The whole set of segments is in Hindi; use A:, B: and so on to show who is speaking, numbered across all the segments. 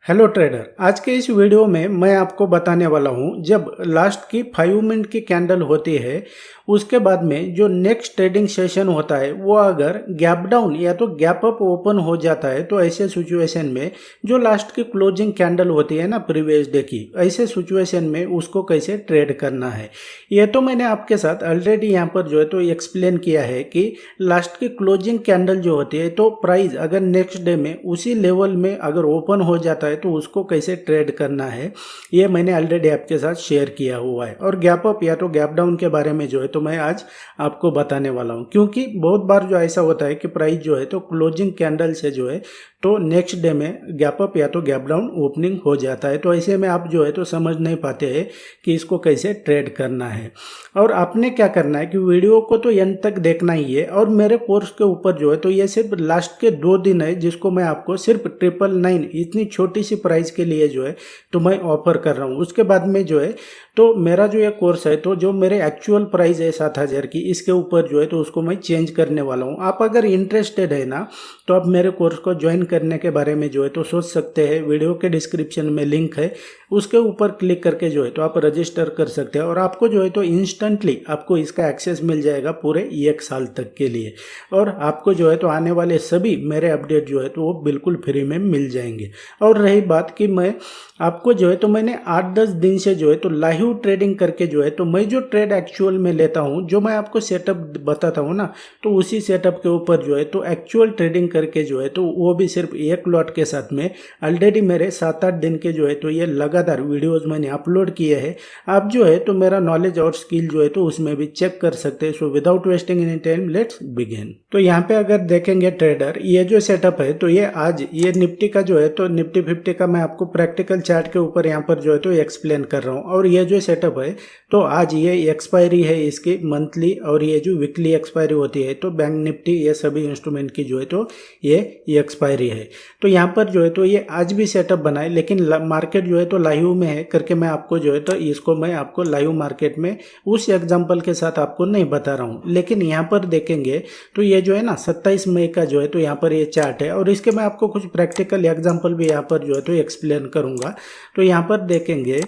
A: हेलो ट्रेडर, आज के इस वीडियो में मैं आपको बताने वाला हूं जब लास्ट की 5 मिनट की कैंडल होती है उसके बाद में जो नेक्स्ट ट्रेडिंग सेशन होता है वो अगर गैप डाउन या तो गैप अप ओपन हो जाता है तो ऐसे सिचुएशन में जो लास्ट की क्लोजिंग कैंडल होती है ना प्रीवियस डे की, ऐसे सिचुएशन में उसको कैसे ट्रेड करना है ये तो मैंने आपके साथ ऑलरेडी यहाँ पर जो है तो एक्सप्लेन किया है कि लास्ट की क्लोजिंग कैंडल जो होती है तो प्राइस अगर नेक्स्ट डे में उसी लेवल में अगर ओपन हो जाता है तो उसको कैसे ट्रेड करना है ये मैंने ऑलरेडी आपके साथ शेयर किया हुआ है। और गैप अप या तो गैप डाउन के बारे में जो है तो मैं आज आपको बताने वाला हूं, क्योंकि बहुत बार जो ऐसा होता है कि प्राइस जो है तो क्लोजिंग कैंडल से जो है तो नेक्स्ट डे में गैप अप या तो गैप डाउन ओपनिंग हो जाता है, तो ऐसे में आप जो है तो समझ नहीं पाते हैं कि इसको कैसे ट्रेड करना है। और आपने क्या करना है कि वीडियो को तो एंड तक देखना ही है। और मेरे कोर्स के ऊपर जो है तो ये सिर्फ लास्ट के 2 दिन है जिसको मैं आपको सिर्फ 999 इतनी छोटी सी प्राइस के लिए जो है तो मैं ऑफर कर रहा हूँ। उसके बाद में जो है तो मेरा जो ये कोर्स है तो जो मेरे एक्चुअल प्राइस है 7000 की, इसके ऊपर जो है तो उसको मैं चेंज करने वाला हूँ। आप अगर इंटरेस्टेड है ना तो आप मेरे कोर्स को ज्वाइन करने के बारे में जो है तो सोच सकते हैं। वीडियो के डिस्क्रिप्शन में लिंक है, उसके ऊपर क्लिक करके जो है तो आप रजिस्टर कर सकते हैं और आपको जो है तो इंस्टेंटली आपको इसका एक्सेस मिल जाएगा पूरे 1 साल तक के लिए। और आपको जो है तो आने वाले सभी मेरे अपडेट जो है तो वो बिल्कुल फ्री में मिल जाएंगे। और रही बात कि मैं आपको जो है तो मैंने 8-10 दिन से जो है तो लाइव ट्रेडिंग करके जो है तो मैं जो ट्रेड एक्चुअल में लेता हूँ, जो मैं आपको सेटअप बताता हूँ ना, तो उसी सेटअप के ऊपर जो है तो एक्चुअल ट्रेडिंग करके जो है तो वो भी सिर्फ एक लॉट के साथ में ऑलरेडी मेरे 7-8 दिन के जो है तो ये लगातार वीडियोस मैंने अपलोड किए हैं। आप जो है तो मेरा नॉलेज और स्किल जो है तो उसमें भी चेक कर सकते हैं। So without wasting any time let's begin. तो यहाँ पे अगर देखेंगे ट्रेडर, ये जो सेटअप है तो ये आज ये निफ्टी का जो है तो निफ्टी 50 का मैं आपको प्रैक्टिकल चार्ट के ऊपर यहाँ पर जो है तो एक्सप्लेन कर रहा हूँ। और ये जो सेटअप है तो आज ये एक्सपायरी है इसकी मंथली, और ये जो वीकली एक्सपायरी होती है तो बैंक निफ्टी ये सभी इंस्ट्रूमेंट की जो है तो ये एक्सपायरी है। तो यहाँ पर जो है तो ये आज भी सेटअप बनाए, लेकिन मार्केट जो है तो लाइव में है करके मैं आपको जो है तो इसको मैं आपको लाइव मार्केट में उस एग्जांपल के साथ आपको नहीं बता रहा हूँ। लेकिन यहाँ पर देखेंगे तो ये जो है ना 27 मई का जो है तो यहाँ पर ये चार्ट है और इसके मैं आपको कुछ प्रैक्टिकल एग्जांपल भी यहाँ पर जो है तो एक्सप्लेन करूँगा। तो यहाँ पर देखेंगे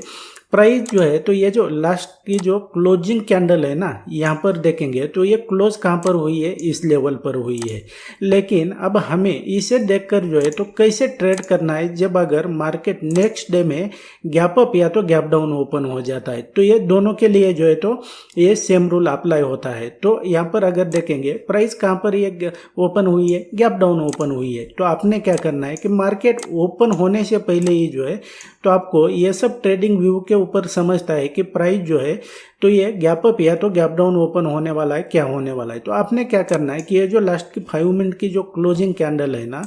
A: प्राइस जो है तो ये जो लास्ट की जो क्लोजिंग कैंडल है ना, यहाँ पर देखेंगे तो ये क्लोज कहाँ पर हुई है, इस लेवल पर हुई है। लेकिन अब हमें इसे देखकर जो है तो कैसे ट्रेड करना है जब अगर मार्केट नेक्स्ट डे में गैप अप या तो गैप डाउन ओपन हो जाता है। तो ये दोनों के लिए जो है तो ये सेम रूल अप्लाई होता है। तो यहाँ पर अगर देखेंगे प्राइस कहाँ पर ये ओपन हुई है, गैप डाउन ओपन हुई है। तो आपने क्या करना है कि मार्केट ओपन होने से पहले ही जो है तो आपको ये सब ट्रेडिंग व्यू के ऊपर समझता है कि प्राइस जो है तो ये गैप अप या तो गैप डाउन ओपन होने वाला है, क्या होने वाला है। तो आपने क्या करना है कि ये जो लास्ट की 5 मिनट की जो क्लोजिंग कैंडल है ना,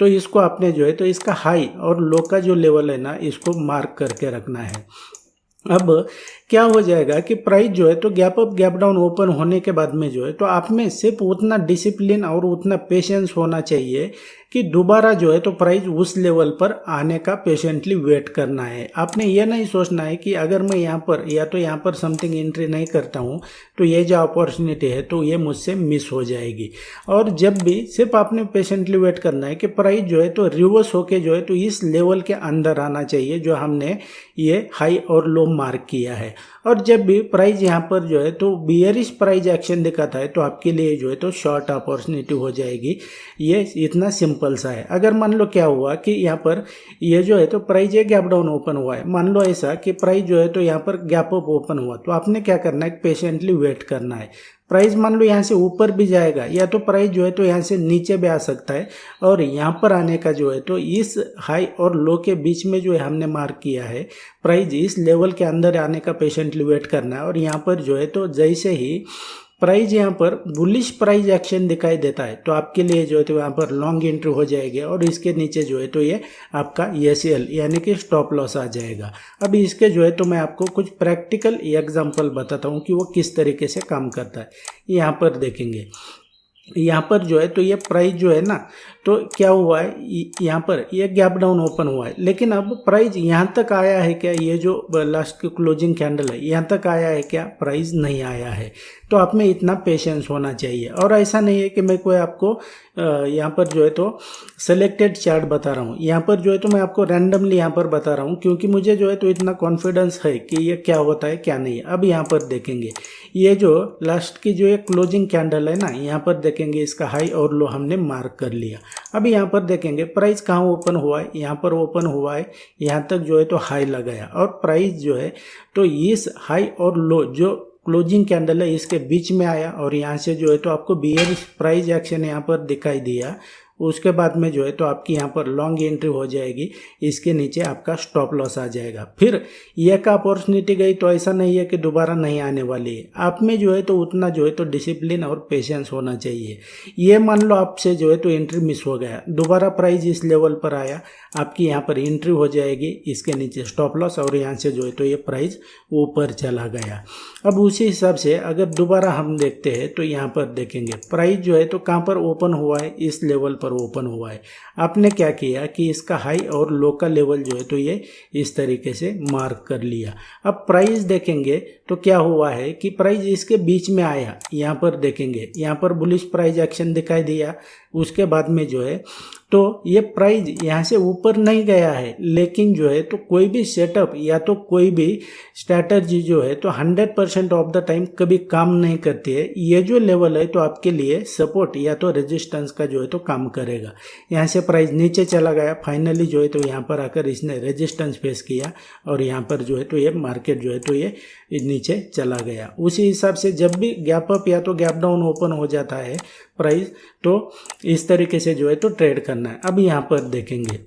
A: तो इसको आपने जो है तो इसका हाई और लो का जो लेवल है ना इसको मार्क करके रखना है। अब क्या हो जाएगा कि प्राइस जो है तो gap up gap down open होने के बाद में जो है तो आप में सिर्फ उतना डिसिप्लिन और उतना पेशेंस होना चाहिए कि दोबारा जो है तो प्राइस उस लेवल पर आने का पेशेंटली वेट करना है। आपने ये नहीं सोचना है कि अगर मैं यहाँ पर या तो यहाँ पर समथिंग एंट्री नहीं करता हूँ तो ये जो अपॉर्चुनिटी है तो ये मुझसे मिस हो जाएगी। और जब भी सिर्फ आपने पेशेंटली वेट करना है कि प्राइस जो है तो रिवर्स होके जो है तो इस लेवल के अंदर आना चाहिए जो हमने ये हाई और लो मार्क किया है। और जब भी प्राइस यहाँ पर जो है तो बियरिश प्राइस एक्शन दिखाता है तो आपके लिए जो है तो शॉर्ट अपॉर्चुनिटी हो जाएगी। ये इतना सिंपल सा है। अगर मान लो क्या हुआ कि यहाँ पर ये जो है तो प्राइस ये गैप डाउन ओपन हुआ है, मान लो ऐसा कि प्राइस जो है तो यहाँ पर गैप अप ओपन हुआ, तो आपने क्या करना है, पेशेंटली वेट करना है। प्राइस मान लो यहाँ से ऊपर भी जाएगा या तो प्राइस जो है तो यहाँ से नीचे भी आ सकता है। और यहाँ पर आने का जो है तो इस हाई और लो के बीच में जो है हमने मार्क किया है, प्राइस इस लेवल के अंदर आने का पेशेंटली वेट करना है। और यहाँ पर जो है तो जैसे ही प्राइस यहाँ पर बुलिश प्राइस एक्शन दिखाई देता है तो आपके लिए जो है तो यहाँ पर लॉन्ग एंट्री हो जाएगी और इसके नीचे जो है तो ये आपका एसीएल यानी कि स्टॉप लॉस आ जाएगा। अब इसके जो है तो मैं आपको कुछ प्रैक्टिकल एग्जांपल बताता हूँ कि वो किस तरीके से काम करता है। यहाँ पर देखेंगे यहाँ पर जो है तो ये प्राइस जो है ना, तो क्या हुआ है, यहाँ पर ये गैप डाउन ओपन हुआ है, लेकिन अब प्राइस यहाँ तक आया है क्या? ये जो लास्ट की क्लोजिंग कैंडल है यहाँ तक आया है क्या? प्राइस नहीं आया है। तो आप में इतना पेशेंस होना चाहिए। और ऐसा नहीं है कि मैं कोई आपको यहाँ पर जो है तो सेलेक्टेड चार्ट बता रहा हूँ, यहाँ पर जो है तो मैं आपको रैंडमली यहाँ पर बता रहा हूँ, क्योंकि मुझे जो है तो इतना कॉन्फिडेंस है कि ये क्या होता है क्या नहीं है। अब यहाँ पर देखेंगे ये जो लास्ट की जो एक क्लोजिंग कैंडल है ना, यहाँ पर देखेंगे इसका हाई और लो हमने मार्क कर लिया। अब यहाँ पर देखेंगे प्राइस कहाँ ओपन हुआ है, यहाँ पर ओपन हुआ है, यहाँ तक जो है तो हाई लगाया, और प्राइस जो है तो इस हाई और लो जो क्लोजिंग कैंडल है इसके बीच में आया, और यहाँ से जो है तो आपको बियरिश प्राइस एक्शन यहाँ पर दिखाई दिया। उसके बाद में जो है तो आपकी यहाँ पर लॉन्ग एंट्री हो जाएगी, इसके नीचे आपका स्टॉप लॉस आ जाएगा। फिर ये का अपॉर्चुनिटी गई तो ऐसा नहीं है कि दोबारा नहीं आने वाली है। आप में जो है तो उतना जो है तो डिसिप्लिन और पेशेंस होना चाहिए। ये मान लो आपसे जो है तो एंट्री मिस हो गया, दोबारा प्राइस इस लेवल पर आया, आपकी यहाँ पर एंट्री हो जाएगी, इसके नीचे स्टॉप लॉस, और यहाँ से जो है तो ये प्राइस ऊपर चला गया। अब उसी हिसाब से अगर दोबारा हम देखते हैं तो यहाँ पर देखेंगे प्राइस जो है तो कहाँ पर ओपन हुआ है, इस लेवल पर ओपन हुआ है। आपने क्या किया कि इसका हाई और लो का लेवल जो है तो ये इस तरीके से मार्क कर लिया। अब प्राइस देखेंगे तो क्या हुआ है कि प्राइस इसके बीच में आया, यहाँ पर देखेंगे यहाँ पर बुलिश प्राइस एक्शन दिखाई दिया। उसके बाद में जो है तो ये प्राइस यहाँ से ऊपर नहीं गया है, लेकिन जो है तो कोई भी सेटअप या तो कोई भी स्ट्रैटेजी जो है तो 100% ऑफ द टाइम कभी काम नहीं करती है। ये जो लेवल है तो आपके लिए सपोर्ट या तो रेजिस्टेंस का जो है तो काम करेगा। यहाँ से प्राइस नीचे चला गया, फाइनली जो है तो यहाँ पर आकर इसने रेजिस्टेंस फेस किया, और यहाँ पर जो है तो ये मार्केट जो है तो ये नीचे चला गया। उसी हिसाब से जब भी गैप अप या तो गैप डाउन ओपन हो जाता है प्राइस, तो इस तरीके से जो है तो ट्रेड करना है। अब यहाँ पर देखेंगे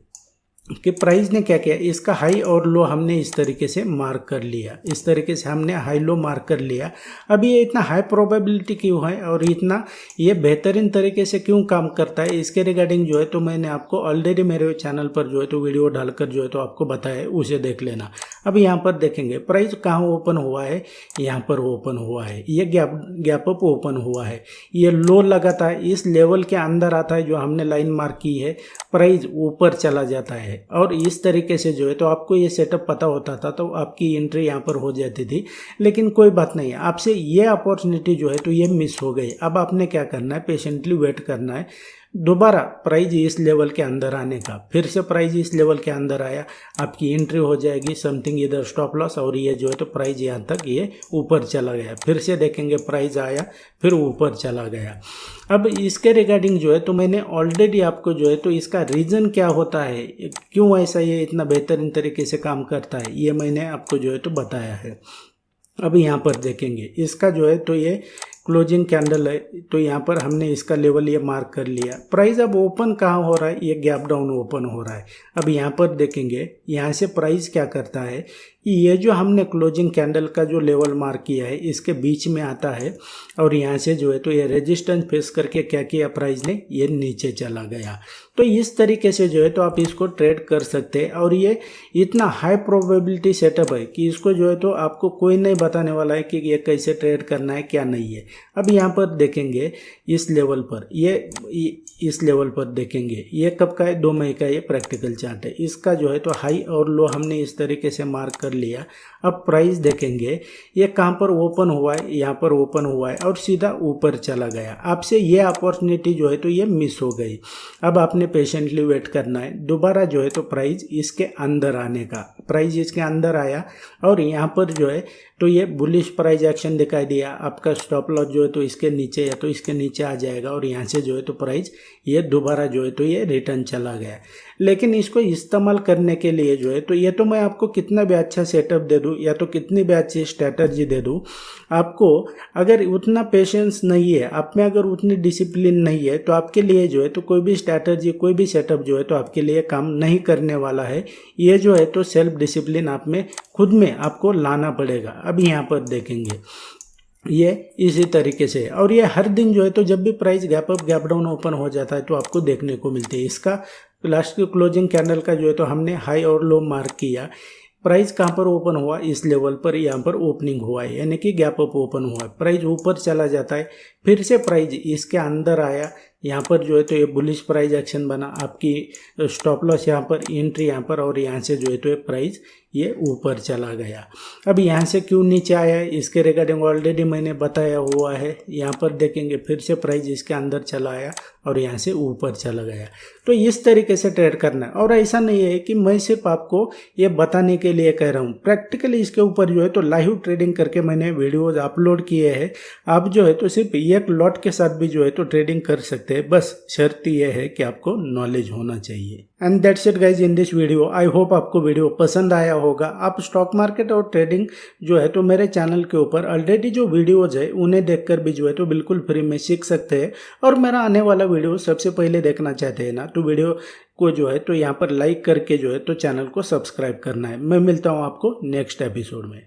A: कि प्राइस ने क्या किया, इसका हाई और लो हमने इस तरीके से मार्क कर लिया, इस तरीके से हमने हाई लो मार्क कर लिया। अब ये इतना हाई प्रोबेबिलिटी क्यों है और इतना ये बेहतरीन तरीके से क्यों काम करता है, इसके रिगार्डिंग जो है तो मैंने आपको ऑलरेडी मेरे चैनल पर जो है तो वीडियो डालकर जो है तो आपको बताया, उसे देख लेना। अब यहाँ पर देखेंगे प्राइस कहाँ ओपन हुआ है, यहाँ पर ओपन हुआ है, ये गैप अप ओपन हुआ है, ये लो लगाता है, इस लेवल के अंदर आता है जो हमने लाइन मार्क की है, प्राइस ऊपर चला जाता है, और इस तरीके से जो है तो आपको ये सेटअप पता होता था तो आपकी एंट्री यहाँ पर हो जाती थी। लेकिन कोई बात नहीं है, आपसे ये अपॉर्चुनिटी जो है तो ये मिस हो गई। अब आपने क्या करना है, पेशेंटली वेट करना है दोबारा प्राइस इस लेवल के अंदर आने का। फिर से प्राइस इस लेवल के अंदर आया, आपकी एंट्री हो जाएगी, समथिंग इधर स्टॉप लॉस, और ये जो है तो प्राइस यहाँ तक ये ऊपर चला गया। फिर से देखेंगे प्राइस आया, फिर ऊपर चला गया। अब इसके रिगार्डिंग जो है तो मैंने ऑलरेडी आपको जो है तो इसका रीज़न क्या होता है, क्यों ऐसा ये इतना बेहतरीन तरीके से काम करता है, ये मैंने आपको जो है तो बताया है। अब यहाँ पर देखेंगे इसका जो है तो ये क्लोजिंग कैंडल है, तो यहाँ पर हमने इसका लेवल ये मार्क कर लिया। प्राइस अब ओपन कहाँ हो रहा है, ये गैप डाउन ओपन हो रहा है। अब यहाँ पर देखेंगे यहाँ से प्राइस क्या करता है कि ये जो हमने क्लोजिंग कैंडल का जो लेवल मार्क किया है इसके बीच में आता है, और यहाँ से जो है तो ये रेजिस्टेंस फेस करके क्या किया प्राइस ने, ये नीचे चला गया। तो इस तरीके से जो है तो आप इसको ट्रेड कर सकते हैं, और ये इतना हाई प्रोबेबिलिटी सेटअप है कि इसको जो है तो आपको कोई नहीं बताने वाला है कि ये कैसे ट्रेड करना है क्या नहीं है। अब यहाँ पर देखेंगे इस लेवल पर, ये इस लेवल पर देखेंगे ये कब का है, 2 मई का ये प्रैक्टिकल चार्ट है। इसका जो है तो हाई और लो हमने इस तरीके से मार्क कर लिया। अब प्राइस देखेंगे ये कहाँ पर ओपन हुआ है, यहाँ पर ओपन हुआ है और सीधा ऊपर चला गया। आपसे ये अपॉर्चुनिटी जो है तो ये मिस हो गई। अब आपने पेशेंटली वेट करना है दोबारा जो है तो प्राइस इसके अंदर आने का। प्राइस इसके अंदर आया और यहाँ पर जो है तो ये बुलिश प्राइस एक्शन दिखाई दिया। आपका स्टॉप लॉस जो है तो इसके नीचे या तो इसके नीचे आ जाएगा, और यहाँ से जो है तो प्राइस ये दोबारा जो है तो ये रिटर्न चला गया। लेकिन इसको इस्तेमाल करने के लिए जो है तो ये तो मैं आपको कितना भी अच्छा सेटअप दे दूँ या तो कितनी भी अच्छी स्ट्रैटेजी दे दूँ, आपको अगर उतना पेशेंस नहीं है, आप में अगर उतनी डिसिप्लिन नहीं है, तो आपके लिए जो है तो कोई भी स्ट्रैटेजी कोई भी सेटअप जो है तो आपके लिए काम नहीं करने वाला है। ये जो है तो सेल्फ डिसिप्लिन आप में खुद में आपको लाना पड़ेगा। अब यहाँ पर देखेंगे ये इसी तरीके से, और ये हर दिन जो है तो जब भी price gap up gap down open हो जाता है तो आपको देखने को मिलती है। इसका लास्ट की क्लोजिंग कैंडल का जो है तो हमने हाई और लो मार्क किया। प्राइस कहाँ पर ओपन हुआ, इस लेवल पर यहाँ पर ओपनिंग हुआ है, यानी कि गैप अप ओपन हुआ है। प्राइस ऊपर चला जाता है, फिर से प्राइस इसके अंदर आया, यहाँ पर जो है तो ये बुलिश प्राइस एक्शन बना, आपकी स्टॉप लॉस यहाँ पर, एंट्री यहाँ पर, और यहाँ से जो है तो ये प्राइस ये ऊपर चला गया। अब यहाँ से क्यों नीचे आया, इसके रिगार्डिंग ऑलरेडी मैंने बताया हुआ है। यहाँ पर देखेंगे फिर से प्राइस इसके अंदर चला आया और यहाँ से ऊपर चला गया। तो इस तरीके से ट्रेड करना है, और ऐसा नहीं है कि मैं सिर्फ आपको ये बताने के लिए कह रहा हूँ, प्रैक्टिकली इसके ऊपर जो है तो लाइव ट्रेडिंग करके मैंने वीडियोज अपलोड किए हैं। आप जो है तो सिर्फ एक लॉट के साथ भी जो है तो ट्रेडिंग कर सकते हैं, बस शर्त यह है कि आपको नॉलेज होना चाहिए। And that's it guys in this video. I hope आपको वीडियो पसंद आया होगा। आप स्टॉक मार्केट और ट्रेडिंग जो है तो मेरे चैनल के ऊपर ऑलरेडी जो वीडियोज है उन्हें देखकर भी जो है तो बिल्कुल फ्री में सीख सकते हैं, और मेरा आने वाला वीडियो सबसे पहले देखना चाहते हैं ना, तो वीडियो को जो है तो यहाँ पर लाइक करके जो है तो चैनल को सब्सक्राइब करना है। मैं मिलता हूँ आपको नेक्स्ट एपिसोड में।